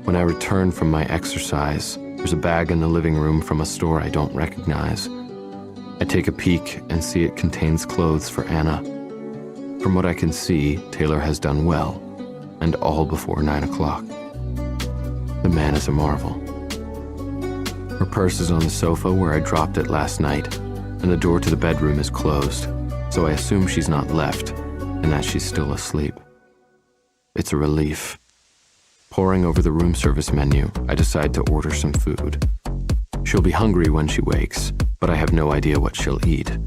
When I return from my exercise, there's a bag in the living room from a store I don't recognize. I take a peek and see it contains clothes for Anna. From what I can see, Taylor has done well, and all before 9 o'clock. The man is a marvel. Her purse is on the sofa where I dropped it last night, and the door to the bedroom is closed, so I assume she's not left, and that she's still asleep. It's a relief. Poring over the room service menu, I decide to order some food. She'll be hungry when she wakes, but I have no idea what she'll eat.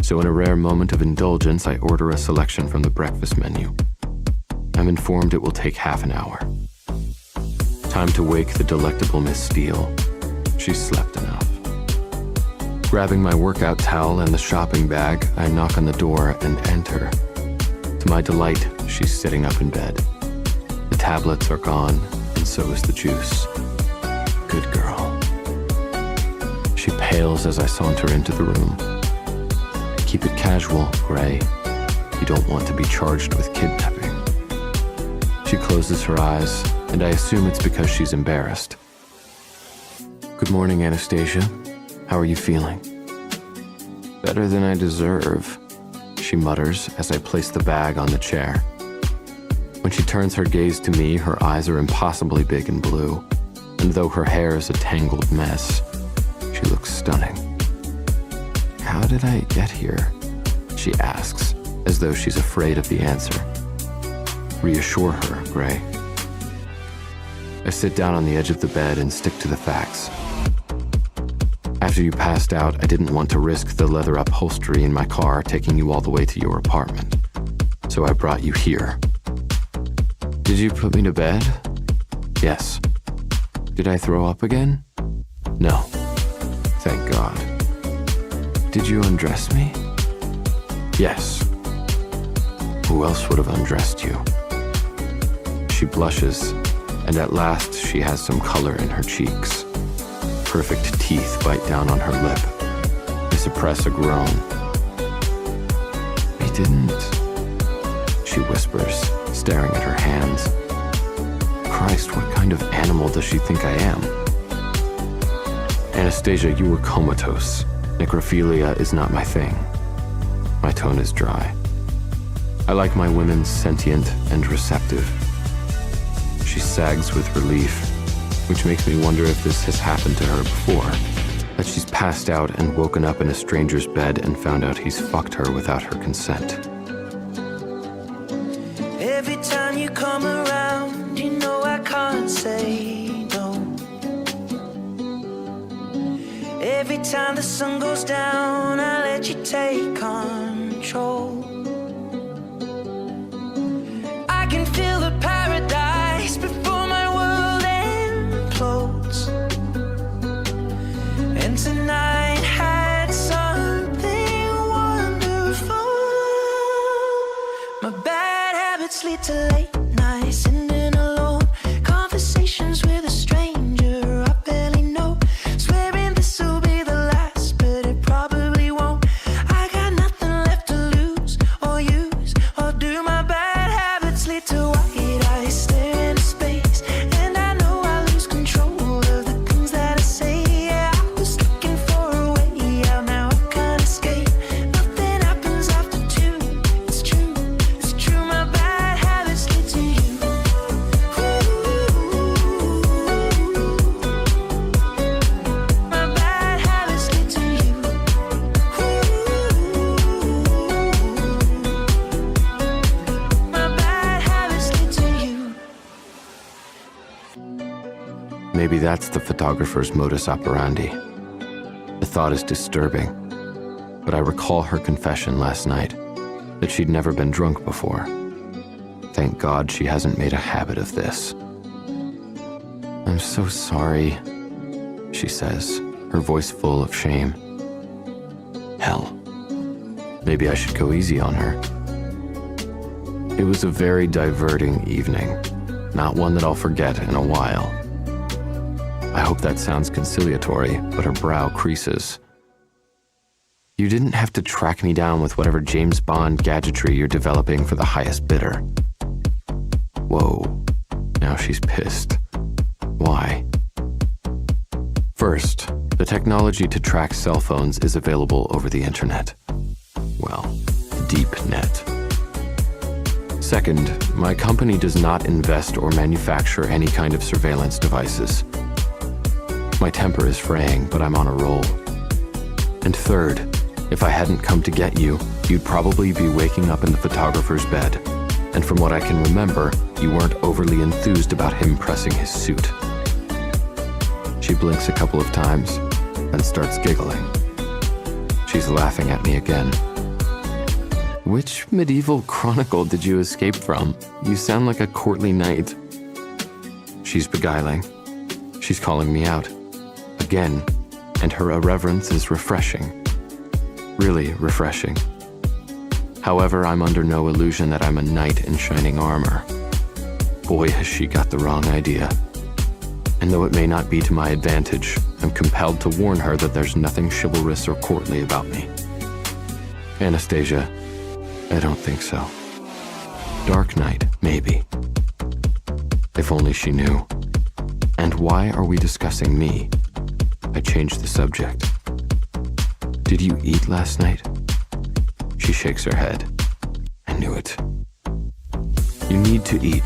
So in a rare moment of indulgence, I order a selection from the breakfast menu. I'm informed it will take half an hour. Time to wake the delectable Miss Steele. She's slept enough. Grabbing my workout towel and the shopping bag, I knock on the door and enter. To my delight, she's sitting up in bed. The tablets are gone, and so is the juice. Good girl. She pales as I saunter into the room. Keep it casual, Gray. You don't want to be charged with kidnapping. She closes her eyes, and I assume it's because she's embarrassed. Good morning, Anastasia. How are you feeling? Better than I deserve, she mutters as I place the bag on the chair. When she turns her gaze to me, her eyes are impossibly big and blue, and though her hair is a tangled mess, she looks stunning. How did I get here? She asks, as though she's afraid of the answer. Reassure her, Gray. I sit down on the edge of the bed and stick to the facts. After you passed out, I didn't want to risk the leather upholstery in my car taking you all the way to your apartment, so I brought you here. Did you put me to bed? Yes. Did I throw up again? No. Thank God. Did you undress me? Yes. Who else would have undressed you? She blushes, and at last she has some color in her cheeks. Perfect teeth bite down on her lip. They suppress a groan. We didn't, she whispers, staring at her hands. Christ, what kind of animal does she think I am? Anastasia, you were comatose. Necrophilia is not my thing. My tone is dry. I like my women sentient and receptive. She sags with relief, which makes me wonder if this has happened to her before, that she's passed out and woken up in a stranger's bed and found out he's fucked her without her consent. Every time you come around, you know I can't say no. Every time the sun goes down, I let you take control. I can feel the paradise before my world implodes. And tonight had something wonderful. My bad habits lead to late nights, sitting alone, conversations with a stranger I barely know, swearing this will be the last, but it probably won't. I got nothing left to lose or use or do. My bad habits lead to white eyes stare into space, and I know I lose control of the things that I say. Yeah, I was looking for a way out, now I can't escape. Nothing happens after 2. It's true, it's true. My bad habits lead to you. My bad habits lead to you. My bad habits lead to you. Maybe that's the photographer's modus operandi. The thought is disturbing, but I recall her confession last night, that she'd never been drunk before. Thank God she hasn't made a habit of this. I'm so sorry, she says, her voice full of shame. Hell, maybe I should go easy on her. It was a very diverting evening, not one that I'll forget in a while. I hope that sounds conciliatory, but her brow creases. You didn't have to track me down with whatever James Bond gadgetry you're developing for the highest bidder. Whoa, now she's pissed. Why? First, the technology to track cell phones is available over the internet. Well, deep net. Second, my company does not invest or manufacture any kind of surveillance devices. My temper is fraying, but I'm on a roll. And third, if I hadn't come to get you, you'd probably be waking up in the photographer's bed. And from what I can remember, you weren't overly enthused about him pressing his suit. She blinks a couple of times, then starts giggling. She's laughing at me again. Which medieval chronicle did you escape from? You sound like a courtly knight. She's beguiling. She's calling me out. Again, and her irreverence is refreshing. Really refreshing. However, I'm under no illusion that I'm a knight in shining armor. Boy, has she got the wrong idea. And though it may not be to my advantage, I'm compelled to warn her that there's nothing chivalrous or courtly about me. Anastasia, I don't think so. Dark Knight, maybe. If only she knew. And why are we discussing me? I changed the subject. Did you eat last night? She shakes her head. I knew it. You need to eat.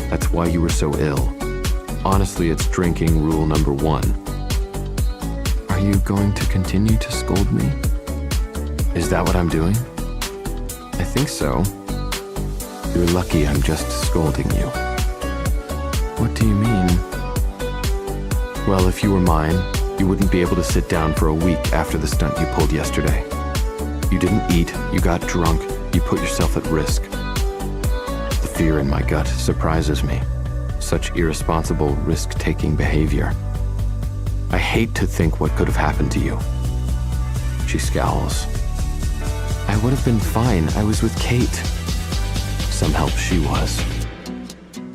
That's why you were so ill. Honestly, it's drinking rule number 1. Are you going to continue to scold me? Is that what I'm doing? I think so. You're lucky I'm just scolding you. What do you mean? Well, if you were mine, you wouldn't be able to sit down for a week after the stunt you pulled yesterday. You didn't eat, you got drunk, you put yourself at risk. The fear in my gut surprises me. Such irresponsible, risk-taking behavior. I hate to think what could have happened to you. She scowls. I would have been fine. I was with Kate. Some help she was.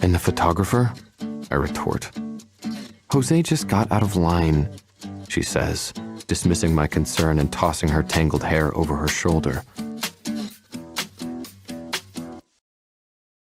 And the photographer? I retort. Jose just got out of line, she says, dismissing my concern and tossing her tangled hair over her shoulder.